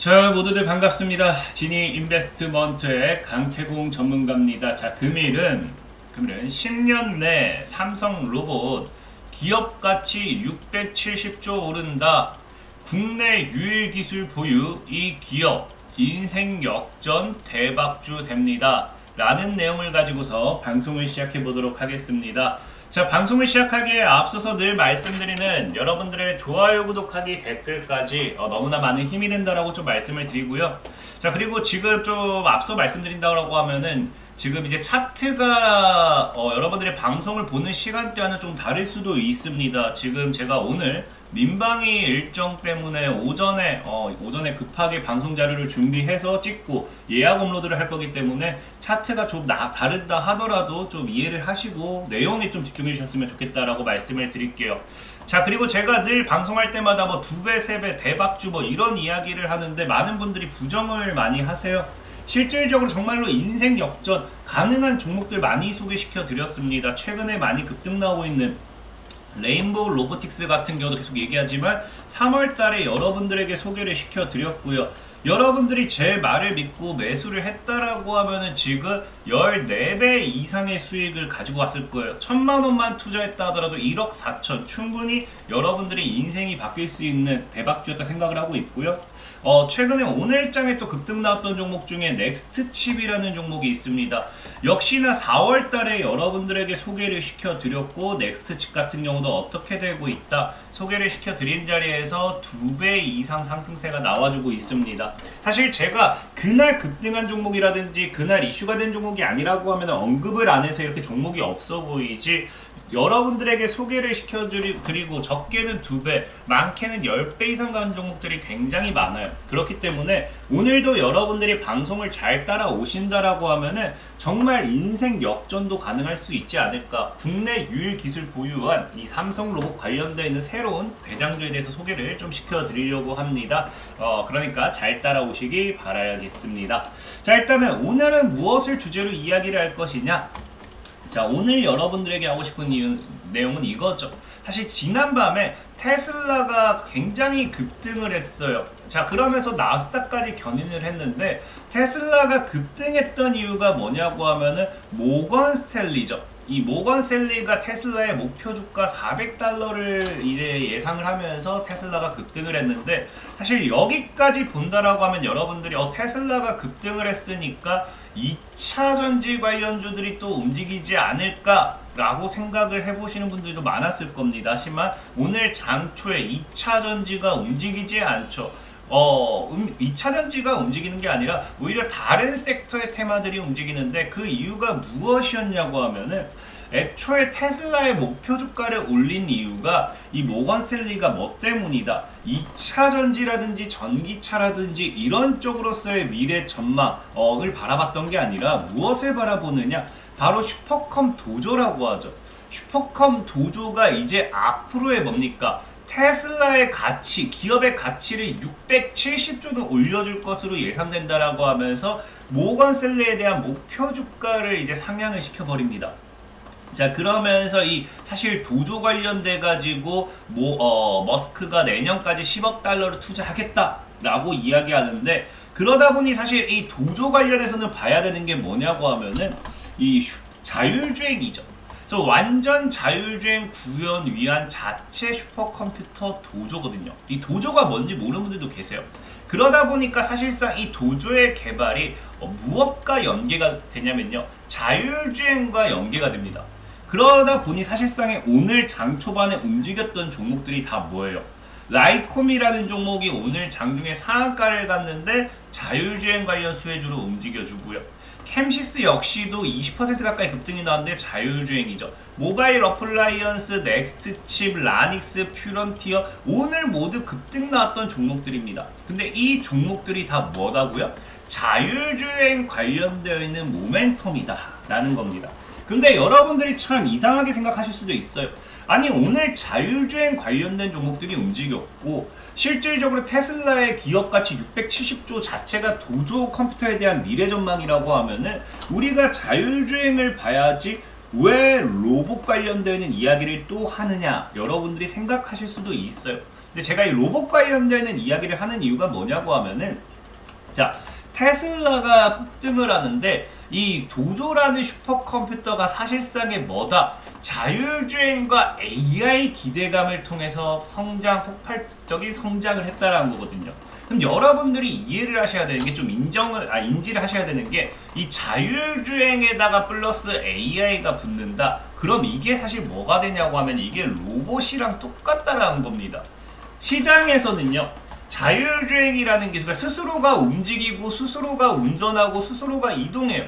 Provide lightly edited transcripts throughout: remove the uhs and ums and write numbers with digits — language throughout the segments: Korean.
자, 모두들 반갑습니다. 지니 인베스트먼트의 강태공 전문가입니다. 자, 금일은 10년 내 삼성 로봇 기업 가치 670조 오른다. 국내 유일 기술 보유 이 기업 인생 역전 대박주 됩니다. 라는 내용을 가지고서 방송을 시작해 보도록 하겠습니다. 자, 방송을 시작하기에 앞서서 늘 말씀드리는 여러분들의 좋아요, 구독하기, 댓글까지 너무나 많은 힘이 된다라고 좀 말씀을 드리고요. 자, 그리고 지금 좀 앞서 말씀드린다고 하면은 지금 이제 차트가 여러분들의 방송을 보는 시간대와는 좀 다를 수도 있습니다. 지금 제가 오늘 민방위 일정 때문에 오전에 급하게 방송 자료를 준비해서 찍고 예약 업로드를 할 거기 때문에 차트가 좀 다르다 하더라도 좀 이해를 하시고 내용에 좀 집중해 주셨으면 좋겠다라고 말씀을 드릴게요. 자, 그리고 제가 늘 방송할 때마다 뭐 2배, 3배, 대박주 뭐 이런 이야기를 하는데 많은 분들이 부정을 많이 하세요. 실질적으로 정말로 인생 역전 가능한 종목들 많이 소개시켜 드렸습니다. 최근에 많이 급등 나오고 있는 레인보우 로보틱스 같은 경우도 계속 얘기하지만 3월달에 여러분들에게 소개를 시켜드렸고요. 여러분들이 제 말을 믿고 매수를 했다라고 하면은 지금 14배 이상의 수익을 가지고 왔을 거예요. 1000만원만 투자했다 하더라도 1억 4천 충분히 여러분들의 인생이 바뀔 수 있는 대박주였다 생각을 하고 있고요. 최근에 오늘장에 또 급등 나왔던 종목 중에 넥스트칩이라는 종목이 있습니다. 역시나 4월달에 여러분들에게 소개를 시켜드렸고 넥스트칩 같은 경우도 어떻게 되고 있다 소개를 시켜드린 자리에서 2배 이상 상승세가 나와주고 있습니다. 사실 제가 그날 급등한 종목이라든지 그날 이슈가 된 종목이 아니라고 하면 언급을 안 해서 이렇게 종목이 없어 보이지, 여러분들에게 소개를 시켜드리고 적게는 2배, 많게는 10배 이상 가는 종목들이 굉장히 많아요. 그렇기 때문에 오늘도 여러분들이 방송을 잘 따라오신다라고 하면은 정말 인생 역전도 가능할 수 있지 않을까. 국내 유일 기술 보유한 이 삼성 로봇 관련되어 있는 새로운 대장주에 대해서 소개를 좀 시켜드리려고 합니다. 그러니까 잘 따라오시기 바라야겠습니다. 자, 일단은 오늘은 무엇을 주제로 이야기를 할 것이냐. 자, 오늘 여러분들에게 하고 싶은 내용은 이거죠. 사실 지난밤에 테슬라가 굉장히 급등을 했어요. 자, 그러면서 나스닥까지 견인을 했는데 테슬라가 급등했던 이유가 뭐냐고 하면은 모건 스탠리죠. 이 모건 스탠리가 테슬라의 목표 주가 $400를 이제 예상을 하면서 테슬라가 급등을 했는데, 사실 여기까지 본다라고 하면 여러분들이 테슬라가 급등을 했으니까 2차 전지 관련주들이 또 움직이지 않을까 라고 생각을 해보시는 분들도 많았을 겁니다. 하지만 오늘 장초에 2차 전지가 움직이지 않죠. 2차 전지가 움직이는 게 아니라 오히려 다른 섹터의 테마들이 움직이는데, 그 이유가 무엇이었냐고 하면은 애초에 테슬라의 목표 주가를 올린 이유가 이 모건 스탠리가 뭐 때문이다. 2차 전지라든지 전기차라든지 이런 쪽으로서의 미래 전망을 바라봤던 게 아니라 무엇을 바라보느냐? 바로 슈퍼컴 도조라고 하죠. 슈퍼컴 도조가 이제 앞으로의 뭡니까? 테슬라의 가치, 기업의 가치를 670조는 올려줄 것으로 예상된다라고 하면서 모건 스탠리에 대한 목표 주가를 이제 상향을 시켜버립니다. 자, 그러면서 이 사실 도조 관련돼 가지고 머스크가 내년까지 10억 달러를 투자하겠다라고 이야기하는데, 그러다 보니 사실 이 도조 관련해서는 봐야 되는 게 뭐냐고 하면은 이 자율주행이죠. 그래서 완전 자율주행 구현 위한 자체 슈퍼컴퓨터 도조거든요. 이 도조가 뭔지 모르는 분들도 계세요. 그러다 보니까 사실상 이 도조의 개발이 무엇과 연계가 되냐면요, 자율주행과 연계가 됩니다. 그러다 보니 사실상에 오늘 장 초반에 움직였던 종목들이 다 뭐예요? 라이콤이라는 종목이 오늘 장중에 상한가를 갔는데 자율주행 관련 수혜주로 움직여주고요. 캠시스 역시도 20% 가까이 급등이 나왔는데 자율주행이죠. 모바일 어플라이언스, 넥스트칩, 라닉스, 퓨런티어 오늘 모두 급등 나왔던 종목들입니다. 근데 이 종목들이 다 뭐다고요? 자율주행 관련되어 있는 모멘텀이다 라는 겁니다. 근데 여러분들이 참 이상하게 생각하실 수도 있어요. 아니, 오늘 자율주행 관련된 종목들이 움직였고 실질적으로 테슬라의 기업가치 670조 자체가 도조 컴퓨터에 대한 미래 전망이라고 하면은 우리가 자율주행을 봐야지 왜 로봇 관련되는 이야기를 또 하느냐, 여러분들이 생각하실 수도 있어요. 근데 제가 이 로봇 관련되는 이야기를 하는 이유가 뭐냐고 하면은, 자, 테슬라가 폭등을 하는데 이 도조라는 슈퍼컴퓨터가 사실상의 뭐다? 자율주행과 AI 기대감을 통해서 폭발적인 성장을 했다라는 거거든요. 그럼 여러분들이 이해를 하셔야 되는 게, 좀 인지를 하셔야 되는 게, 이 자율주행에다가 플러스 AI가 붙는다. 그럼 이게 사실 뭐가 되냐고 하면 이게 로봇이랑 똑같다라는 겁니다. 시장에서는요, 자율주행이라는 기술가 스스로가 움직이고 스스로가 운전하고 스스로가 이동해요.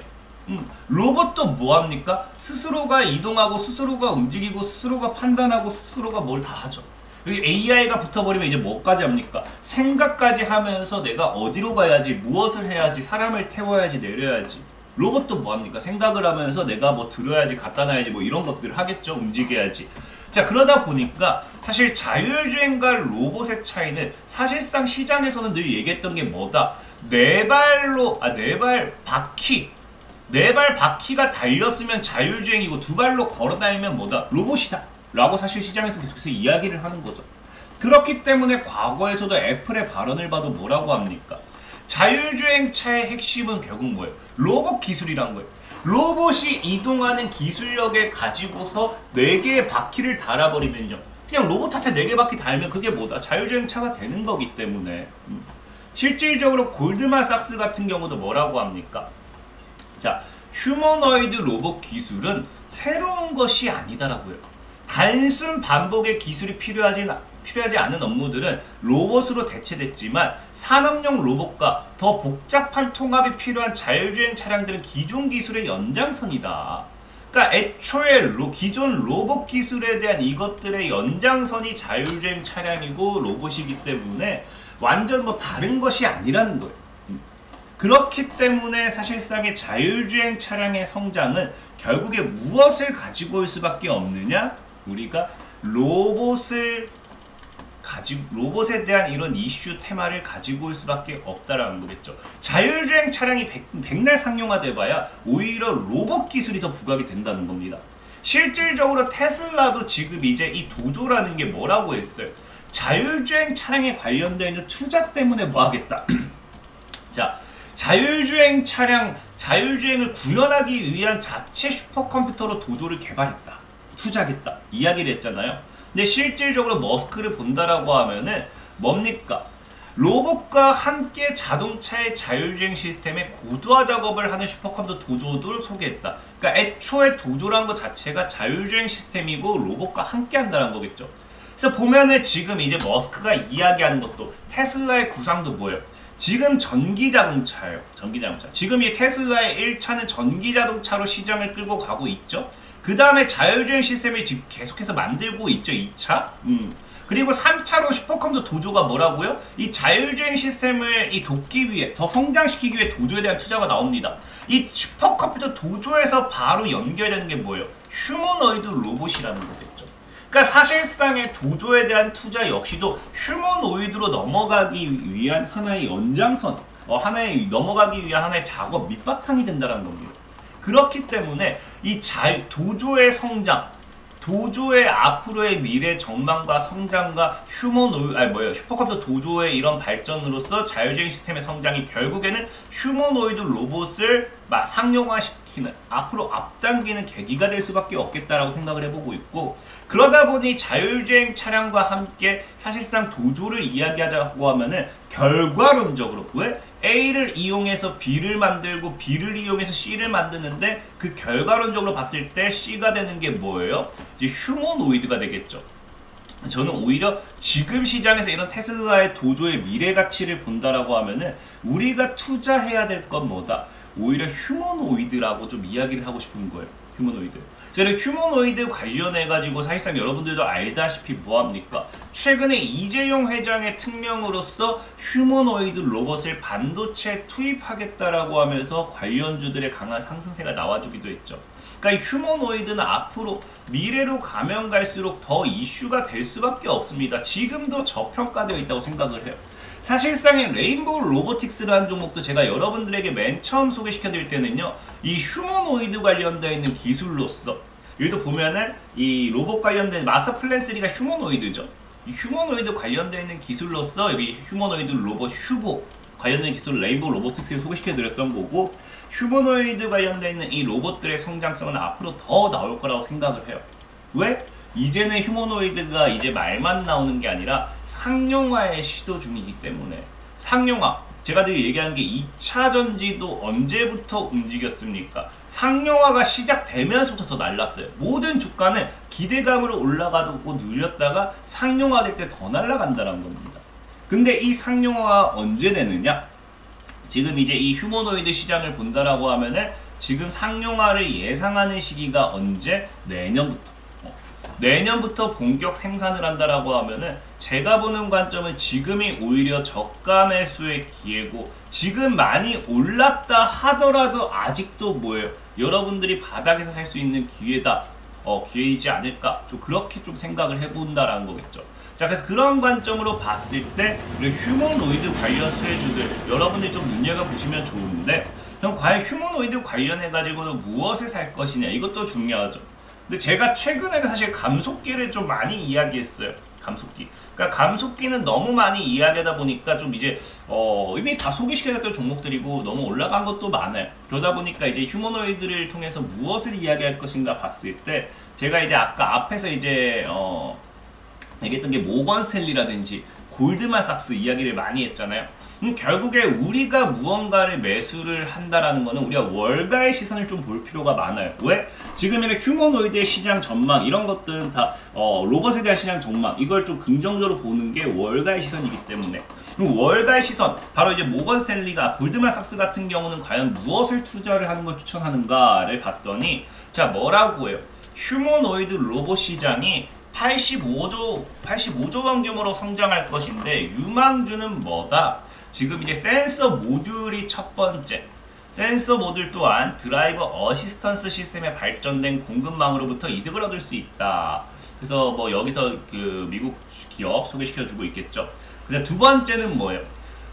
로봇도 뭐합니까? 스스로가 이동하고 스스로가 움직이고 스스로가 판단하고 스스로가 뭘 다 하죠. AI가 붙어버리면 이제 뭐까지 합니까? 생각까지 하면서 내가 어디로 가야지, 무엇을 해야지, 사람을 태워야지, 내려야지. 로봇도 뭐합니까? 생각을 하면서 내가 뭐 들어야지, 갖다 놔야지, 뭐 이런 것들을 하겠죠. 움직여야지. 자, 그러다 보니까 사실 자율주행과 로봇의 차이는 사실상 시장에서는 늘 얘기했던 게 뭐다? 네 발 바퀴가 달렸으면 자율주행이고 두 발로 걸어다니면 뭐다? 로봇이다 라고 사실 시장에서 계속해서 이야기를 하는 거죠. 그렇기 때문에 과거에서도 애플의 발언을 봐도 뭐라고 합니까? 자율주행차의 핵심은 결국 뭐예요? 로봇 기술이란 거예요. 로봇이 이동하는 기술력을 가지고서 4개의 바퀴를 달아버리면요, 그냥 로봇한테 4개 바퀴 달면 그게 뭐다? 자율주행차가 되는 거기 때문에. 실질적으로 골드만삭스 같은 경우도 뭐라고 합니까? 자, 휴머노이드 로봇 기술은 새로운 것이 아니다라고요. 단순 반복의 기술이 필요하지 않은 업무들은 로봇으로 대체됐지만, 산업용 로봇과 더 복잡한 통합이 필요한 자율주행 차량들은 기존 기술의 연장선이다. 그러니까 애초에 기존 로봇 기술에 대한 이것들의 연장선이 자율주행 차량이고 로봇이기 때문에 완전 뭐 다른 것이 아니라는 거예요. 그렇기 때문에 사실상의 자율주행 차량의 성장은 결국에 무엇을 가지고 올 수밖에 없느냐? 우리가 로봇에 대한 이런 이슈 테마를 가지고 올 수밖에 없다라는 거겠죠. 자율주행 차량이 백날 상용화돼 봐야 오히려 로봇 기술이 더 부각이 된다는 겁니다. 실질적으로 테슬라도 지금 이제 이 도조라는 게 뭐라고 했어요? 자율주행 차량에 관련되어 있는 투자 때문에 뭐 하겠다. 자, 자율주행을 구현하기 위한 자체 슈퍼컴퓨터로 도조를 개발했다, 투자하겠다 이야기를 했잖아요. 근데 실질적으로 머스크를 본다라고 하면은 뭡니까? 로봇과 함께 자동차의 자율주행 시스템의 고도화 작업을 하는 슈퍼컴퓨터 도조를 소개했다. 그러니까 애초에 도조라는 것 자체가 자율주행 시스템이고 로봇과 함께 한다는 거겠죠. 그래서 보면은 지금 이제 머스크가 이야기하는 것도, 테슬라의 구상도 뭐예요? 지금 전기자동차예요. 전기자동차. 지금 이 테슬라의 1차는 전기자동차로 시장을 끌고 가고 있죠. 그 다음에 자율주행 시스템을 지금 계속해서 만들고 있죠. 2차. 그리고 3차로 슈퍼컴퓨터 도조가 뭐라고요? 이 자율주행 시스템을 돕기 위해, 더 성장시키기 위해 도조에 대한 투자가 나옵니다. 이 슈퍼컴퓨터 도조에서 바로 연결되는 게 뭐예요? 휴머노이드 로봇이라는 거겠죠. 그러니까 사실상의 도조에 대한 투자 역시도 휴머노이드로 넘어가기 위한 하나의 연장선, 넘어가기 위한 하나의 작업 밑바탕이 된다는 겁니다. 그렇기 때문에 이 도조의 성장, 도조의 앞으로의 미래 전망과 성장과 슈퍼컴퓨터 도조의 이런 발전으로서 자율주행 시스템의 성장이 결국에는 휴머노이드 로봇을 상용화시키는, 앞으로 앞당기는 계기가 될 수밖에 없겠다라고 생각을 해보고 있고, 그러다 보니 자율주행 차량과 함께 사실상 도조를 이야기하자고 하면은 결과론적으로, 왜? A를 이용해서 B를 만들고 B를 이용해서 C를 만드는데, 그 결과론적으로 봤을 때 C가 되는 게 뭐예요? 이제 휴머노이드가 되겠죠. 저는 오히려 지금 시장에서 이런 테슬라의 도조의 미래 가치를 본다라고 하면은 우리가 투자해야 될 건 뭐다? 오히려 휴머노이드라고 좀 이야기를 하고 싶은 거예요. 휴머노이드. 저는 휴머노이드 관련해가지고 사실상 여러분들도 알다시피 뭐합니까? 최근에 이재용 회장의 특명으로서 휴머노이드 로봇을 반도체에 투입하겠다라고 하면서 관련주들의 강한 상승세가 나와주기도 했죠. 그러니까 이 휴머노이드는 앞으로 미래로 가면 갈수록 더 이슈가 될 수밖에 없습니다. 지금도 저평가되어 있다고 생각을 해요. 사실상의 레인보우 로보틱스라는 종목도 제가 여러분들에게 맨 처음 소개시켜드릴 때는요, 이 휴머노이드 관련되어 있는 기술로서, 여기도 보면은 이 로봇 관련된 마스터 플랜 3가 휴머노이드죠. 이 휴머노이드 관련되어 있는 기술로서 여기 휴머노이드 로봇 휴보 관련된 기술 레인보우 로보틱스를 소개시켜드렸던 거고, 휴머노이드 관련되어 있는 이 로봇들의 성장성은 앞으로 더 나올 거라고 생각을 해요. 왜? 이제는 휴머노이드가 이제 말만 나오는 게 아니라 상용화의 시도 중이기 때문에. 상용화, 제가 늘 얘기하는 게 2차 전지도 언제부터 움직였습니까? 상용화가 시작되면서부터 더 날랐어요. 모든 주가는 기대감으로 올라가고 눌렸다가 상용화될 때 더 날아간다는 겁니다. 근데 이 상용화가 언제 되느냐? 지금 이제 이 휴머노이드 시장을 본다라고 하면은 지금 상용화를 예상하는 시기가 언제? 내년부터. 내년부터 본격 생산을 한다라고 하면은 제가 보는 관점은 지금이 오히려 저가 매수의 기회고, 지금 많이 올랐다 하더라도 아직도 뭐예요? 여러분들이 바닥에서 살 수 있는 기회다. 기회이지 않을까? 좀 그렇게 좀 생각을 해본다라는 거겠죠. 자, 그래서 그런 관점으로 봤을 때 우리 휴머노이드 관련 수혜주들 여러분들이 좀 눈여겨보시면 좋은데, 그럼 과연 휴머노이드 관련해가지고는 무엇을 살 것이냐, 이것도 중요하죠. 근데 제가 최근에는 사실 감속기를 좀 많이 이야기했어요. 감속기. 그러니까 감속기는 너무 많이 이야기하다 보니까 좀 이제 이미 다 소개시켜줬던 종목들이고 너무 올라간 것도 많아요. 그러다 보니까 이제 휴머노이드를 통해서 무엇을 이야기할 것인가 봤을 때, 제가 이제 아까 앞에서 이제 얘기했던 게 모건 스탠리라든지 골드만삭스 이야기를 많이 했잖아요. 결국에 우리가 무언가를 매수를 한다라는 거는 우리가 월가의 시선을 좀 볼 필요가 많아요. 왜? 지금의 휴머노이드의 시장 전망 이런 것들은 다 로봇에 대한 시장 전망, 이걸 좀 긍정적으로 보는 게 월가의 시선이기 때문에, 월가의 시선, 바로 이제 모건 스탠리가 골드만삭스 같은 경우는 과연 무엇을 투자를 하는 걸 추천하는가를 봤더니, 자, 뭐라고 해요? 휴머노이드 로봇 시장이 85조 원 규모로 성장할 것인데, 유망주는 뭐다? 지금 이제 센서 모듈이 첫 번째. 센서 모듈 또한 드라이버 어시스턴스 시스템에 발전된 공급망으로부터 이득을 얻을 수 있다. 그래서 뭐 여기서 그 미국 기업 소개시켜주고 있겠죠. 그다음 두 번째는 뭐예요?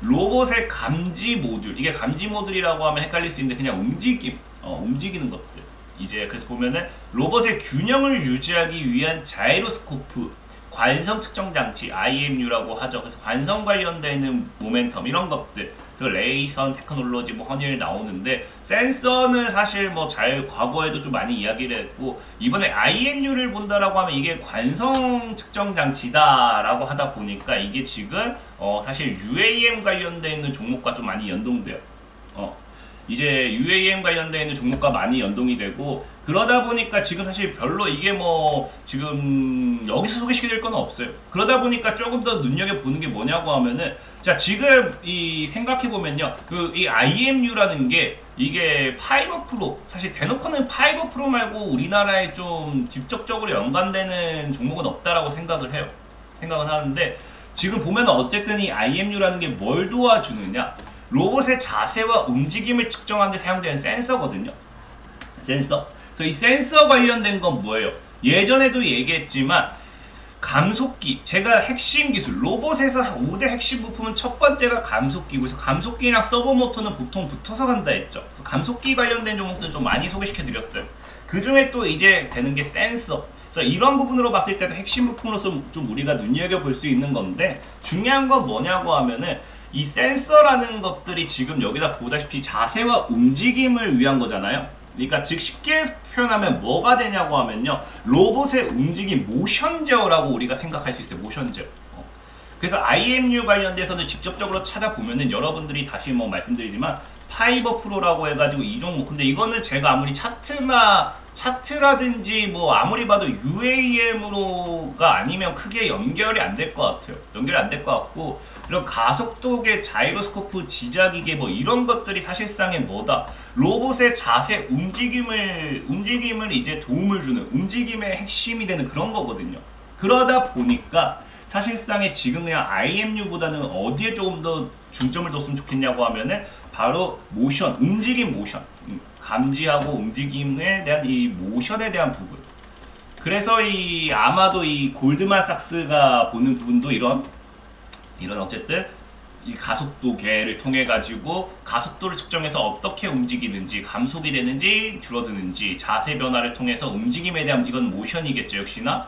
로봇의 감지 모듈. 이게 감지 모듈이라고 하면 헷갈릴 수 있는데 그냥 움직임, 움직이는 것들. 이제 그래서 보면은 로봇의 균형을 유지하기 위한 자이로스코프, 관성 측정 장치, IMU라고 하죠. 그래서 관성 관련되어 있는 모멘텀 이런 것들, 그 레이선 테크놀로지 뭐 헌일 나오는데, 센서는 사실 뭐 잘 과거에도 좀 많이 이야기를 했고, 이번에 IMU를 본다라고 하면 이게 관성 측정 장치다라고 하다 보니까 이게 지금 사실 UAM 관련되어 있는 종목과 좀 많이 연동돼요. 이제 UAM 관련되어 있는 종목과 많이 연동이 되고, 그러다 보니까 지금 사실 별로 이게 뭐 지금 여기서 소개시켜드릴 건 없어요. 그러다 보니까 조금 더 눈여겨보는 게 뭐냐고 하면은, 자, 지금 이 생각해보면요, 그 이 IMU라는 게 이게 5%, 사실 대놓고는 5% 말고 우리나라에 좀 직접적으로 연관되는 종목은 없다라고 생각을 해요. 생각은 하는데, 지금 보면 어쨌든 이 IMU라는 게 뭘 도와주느냐, 로봇의 자세와 움직임을 측정하는 데 사용되는 센서거든요. 센서. 그래서 이 센서 관련된 건 뭐예요? 예전에도 얘기했지만 감속기, 제가 핵심 기술, 로봇에서 5대 핵심 부품은 첫 번째가 감속기고, 그래서 감속기랑 서버모터는 보통 붙어서 간다 했죠. 그래서 감속기 관련된 종목들은 좀 많이 소개시켜 드렸어요. 그 중에 또 이제 되는 게 센서. 그래서 이런 부분으로 봤을 때도 핵심 부품으로서 좀 우리가 눈여겨볼 수 있는 건데, 중요한 건 뭐냐고 하면은 이 센서라는 것들이 지금 여기다 보다시피 자세와 움직임을 위한 거잖아요. 그러니까 즉 쉽게 표현하면 뭐가 되냐고 하면요, 로봇의 움직임, 모션 제어라고 우리가 생각할 수 있어요. 모션 제어. 그래서 IMU 관련돼서는 직접적으로 찾아보면은 여러분들이 다시 뭐 말씀드리지만 파이버 프로라고 해가지고 이 종목, 근데 이거는 제가 아무리 차트라든지 뭐 아무리 봐도 UAM으로가 아니면 크게 연결이 안 될 것 같아요. 연결이 안 될 것 같고, 그리고 가속도계, 자이로스코프, 지자기계 뭐 이런 것들이 사실상의 뭐다, 로봇의 자세, 움직임을 이제 도움을 주는, 움직임의 핵심이 되는 그런 거거든요. 그러다 보니까 사실상에 지금 그냥 IMU보다는 어디에 조금 더 중점을 뒀으면 좋겠냐고 하면은 바로 모션, 움직임 모션, 감지하고 움직임에 대한 이 모션에 대한 부분. 그래서 아마도 이 골드만삭스가 보는 부분도 이런 어쨌든 이 가속도계를 통해 가지고 가속도를 측정해서 어떻게 움직이는지, 감속이 되는지 줄어드는지, 자세 변화를 통해서 움직임에 대한, 이건 모션이겠죠, 역시나.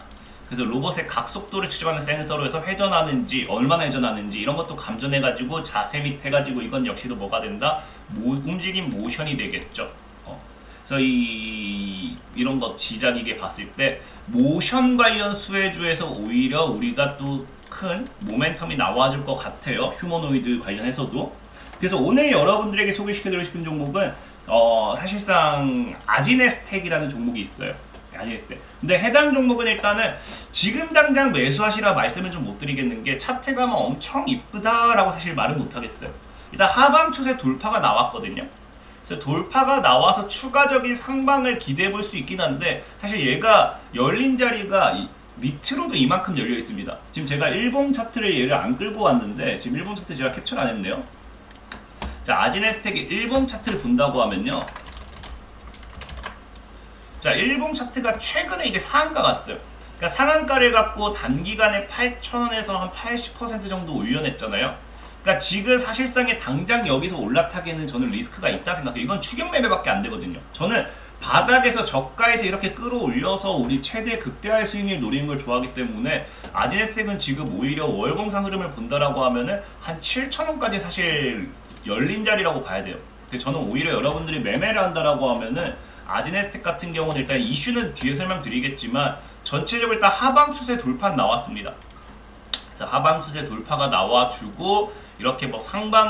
그래서 로봇의 각속도를 측정하는 센서로 해서 회전하는지 얼마나 회전하는지 이런 것도 감전해가지고 자세 및 해가지고 이건 역시도 뭐가 된다? 움직임 모션이 되겠죠. 그래서 이런 거 지자기계 봤을 때 모션 관련 수혜주에서 오히려 우리가 또 큰 모멘텀이 나와줄 것 같아요. 휴머노이드 관련해서도. 그래서 오늘 여러분들에게 소개시켜드리고 싶은 종목은 사실상 아지네스텍이라는 종목이 있어요. 아지네스텍. 근데 해당 종목은 일단은 지금 당장 매수하시라 말씀을 좀 못 드리겠는 게 차트가 엄청 이쁘다라고 사실 말은 못 하겠어요. 일단 하방 추세 돌파가 나왔거든요. 그래서 돌파가 나와서 추가적인 상방을 기대해 볼 수 있긴 한데 사실 얘가 열린 자리가 밑으로도 이만큼 열려 있습니다. 지금 제가 일봉 차트를 얘를 안 끌고 왔는데 지금 일봉 차트 제가 캡처를 안 했네요. 자, 아지네스텍의 일봉 차트를 본다고 하면요. 자, 일봉 차트가 최근에 이제 상한가 갔어요. 그러니까 상한가를 갖고 단기간에 8,000원에서 한 80% 정도 올려냈잖아요. 그러니까 지금 사실상에 당장 여기서 올라타기에는 저는 리스크가 있다 생각해요. 이건 추격 매매밖에 안 되거든요. 저는 바닥에서 저가에서 이렇게 끌어올려서 우리 최대 극대화의 수익률 노리는 걸 좋아하기 때문에 아지네스텍은 지금 오히려 월봉상 흐름을 본다라고 하면은 한 7,000원까지 사실 열린 자리라고 봐야 돼요. 근데 저는 오히려 여러분들이 매매를 한다라고 하면은 아지네스텍 같은 경우는 일단 이슈는 뒤에 설명드리겠지만 전체적으로 일단 하방 추세 돌파 나왔습니다. 그래서 하방 추세 돌파가 나와주고 이렇게 상방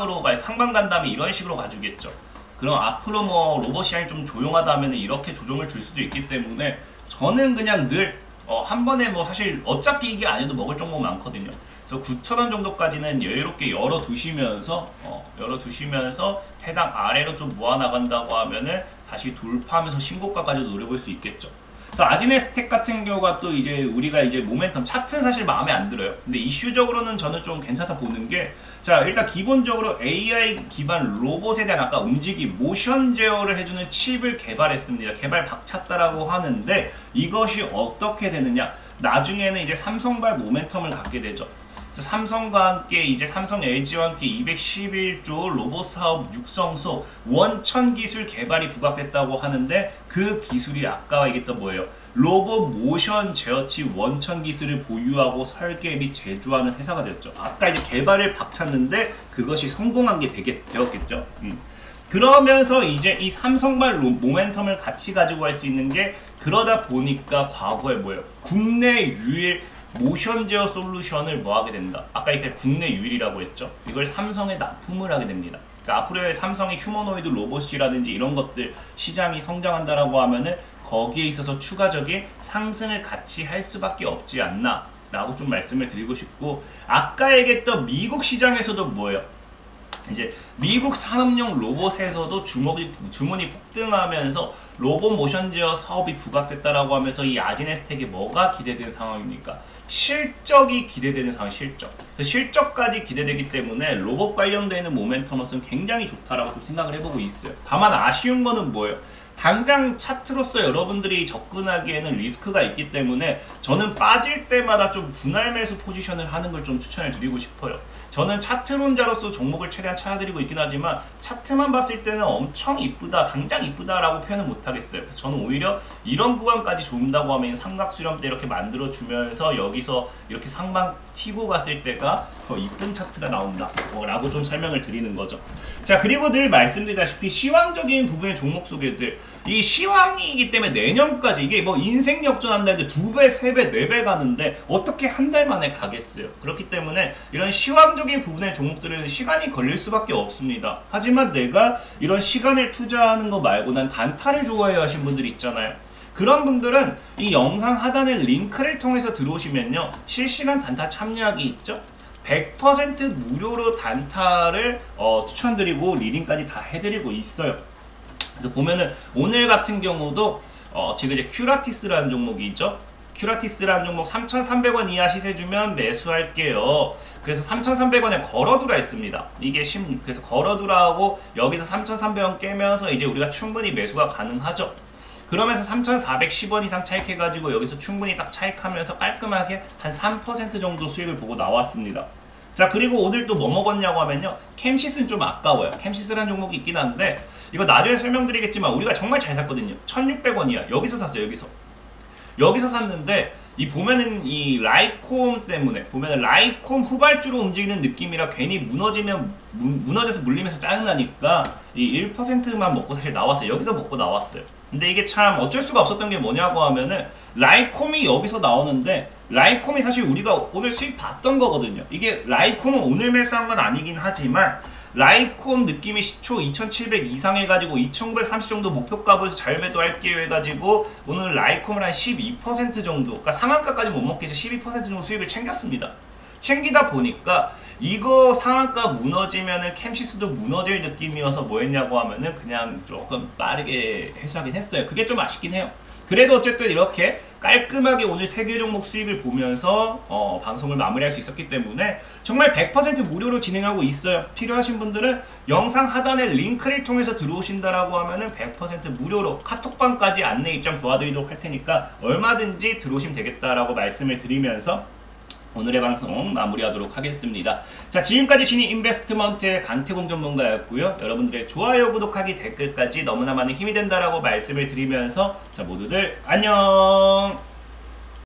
간 다음에 이런 식으로 가주겠죠. 그럼 앞으로 로봇 시장이 좀 조용하다면 이렇게 조정을 줄 수도 있기 때문에 저는 그냥 늘 한 번에 사실 어차피 이게 아니어도 먹을 종목 많거든요. 그래서 9,000원 정도까지는 여유롭게 열어두시면서 해당 아래로 좀 모아나간다고 하면은 다시 돌파하면서 신고가까지 노려볼 수 있겠죠. 그래서 아지네스텍 같은 경우가 또 이제 우리가 이제 모멘텀 차트는 사실 마음에 안 들어요. 근데 이슈적으로는 저는 좀 괜찮다 보는 게, 자, 일단 기본적으로 AI 기반 로봇에 대한 아까 움직임, 모션 제어를 해주는 칩을 개발했습니다. 개발 박찼다라고 하는데 이것이 어떻게 되느냐? 나중에는 이제 삼성발 모멘텀을 갖게 되죠. 삼성과 함께 이제 삼성 LG와 함께 211조 로봇 사업 육성소 원천 기술 개발이 부각됐다고 하는데 그 기술이 아까 얘기했던 뭐예요? 로봇 모션 제어치 원천 기술을 보유하고 설계 및 제조하는 회사가 됐죠. 아까 이제 개발을 박찼는데 그것이 성공한 게 되었겠죠. 그러면서 이제 이 삼성발 모멘텀을 같이 가지고 갈 수 있는 게, 그러다 보니까 과거에 뭐예요? 국내 유일 모션 제어 솔루션을 뭐하게 된다. 아까 이때 국내 유일이라고 했죠. 이걸 삼성에 납품을 하게 됩니다. 그러니까 앞으로의 삼성의 휴머노이드 로봇이라든지 이런 것들 시장이 성장한다라고 하면은 거기에 있어서 추가적인 상승을 같이 할 수밖에 없지 않나 라고 좀 말씀을 드리고 싶고, 아까 얘기했던 미국 시장에서도 뭐예요? 이제 미국 산업용 로봇에서도 주문이 폭등하면서 로봇 모션 제어 사업이 부각됐다라고 하면서 이 아지네스텍이 뭐가 기대되는 상황입니까? 실적이 기대되는 상황, 실적까지 기대되기 때문에 로봇 관련되는 모멘텀은 굉장히 좋다라고 생각을 해보고 있어요. 다만 아쉬운 거는 뭐예요? 당장 차트로서 여러분들이 접근하기에는 리스크가 있기 때문에 저는 빠질 때마다 좀 분할 매수 포지션을 하는 걸 좀 추천을 드리고 싶어요. 저는 차트론자로서 종목을 최대한 찾아드리고 있긴 하지만 차트만 봤을 때는 엄청 이쁘다, 당장 이쁘다라고 표현은 못하겠어요. 그래서 저는 오히려 이런 구간까지 좋은다고 하면 삼각수렴대 이렇게 만들어주면서 여기서 이렇게 상방 튀고 갔을 때가 더 이쁜 차트가 나온다 라고 좀 설명을 드리는 거죠. 자, 그리고 늘 말씀드리다시피 시황적인 부분의 종목 소개들, 이 시황이기 때문에 내년까지 이게 인생 역전한다는데 2배, 3배, 4배 가는데 어떻게 한 달 만에 가겠어요. 그렇기 때문에 이런 시황적인 부분의 종목들은 시간이 걸릴 수밖에 없습니다. 하지만 내가 이런 시간을 투자하는 거 말고 난 단타를 좋아해 하신 분들 있잖아요. 그런 분들은 이 영상 하단의 링크를 통해서 들어오시면요, 실시간 단타 참여하기 있죠. 100% 무료로 단타를 추천드리고 리딩까지 다 해드리고 있어요. 그래서 보면은 오늘 같은 경우도 지금 이제 큐라티스라는 종목이 있죠. 큐라티스라는 종목 3,300원 이하 시세 주면 매수할게요. 그래서 3,300원에 걸어두라 했습니다. 이게 그래서 걸어두라고 여기서 3,300원 깨면서 이제 우리가 충분히 매수가 가능하죠. 그러면서 3,410원 이상 차익해가지고 여기서 충분히 딱 차익하면서 깔끔하게 한 3% 정도 수익을 보고 나왔습니다. 자, 그리고 오늘 또 뭐 먹었냐고 하면요, 캠시스는 좀 아까워요. 캠시스라는 종목이 있긴 한데 이거 나중에 설명드리겠지만 우리가 정말 잘 샀거든요. 1,600원 이하 여기서 샀어요. 여기서 샀는데 이 보면은 이 라이콤 때문에 보면은 라이콤 후발주로 움직이는 느낌이라 괜히 무너져서 물리면서 짜증나니까 이 1%만 먹고 사실 나왔어요. 여기서 먹고 나왔어요. 근데 이게 참 어쩔 수가 없었던 게 뭐냐고 하면은 라이콤이 여기서 나오는데 라이콤이 사실 우리가 오늘 수익 봤던 거거든요. 이게 라이콤은 오늘 매수한 건 아니긴 하지만 라이콤 느낌이 시초 2700 이상 해가지고 2930 정도 목표값에서 잘 매도할게요 해가지고 오늘 라이콤을 한 12% 정도, 그러니까 상한가까지 못 먹기 위해서 12% 정도 수익을 챙겼습니다. 챙기다 보니까 이거 상한가 무너지면은 캠시스도 무너질 느낌이어서 뭐 했냐고 하면은 그냥 조금 빠르게 회수하긴 했어요. 그게 좀 아쉽긴 해요. 그래도 어쨌든 이렇게 깔끔하게 오늘 3개 종목 수익을 보면서 방송을 마무리할 수 있었기 때문에 정말 100% 무료로 진행하고 있어요. 필요하신 분들은 영상 하단에 링크를 통해서 들어오신다라고 하면은 100% 무료로 카톡방까지 안내 입장 도와드리도록 할 테니까 얼마든지 들어오시면 되겠다라고 말씀을 드리면서 오늘의 방송 마무리하도록 하겠습니다. 자, 지금까지 신이 인베스트먼트의 강태공 전문가였고요. 여러분들의 좋아요, 구독하기, 댓글까지 너무나 많은 힘이 된다라고 말씀을 드리면서 자, 모두들 안녕.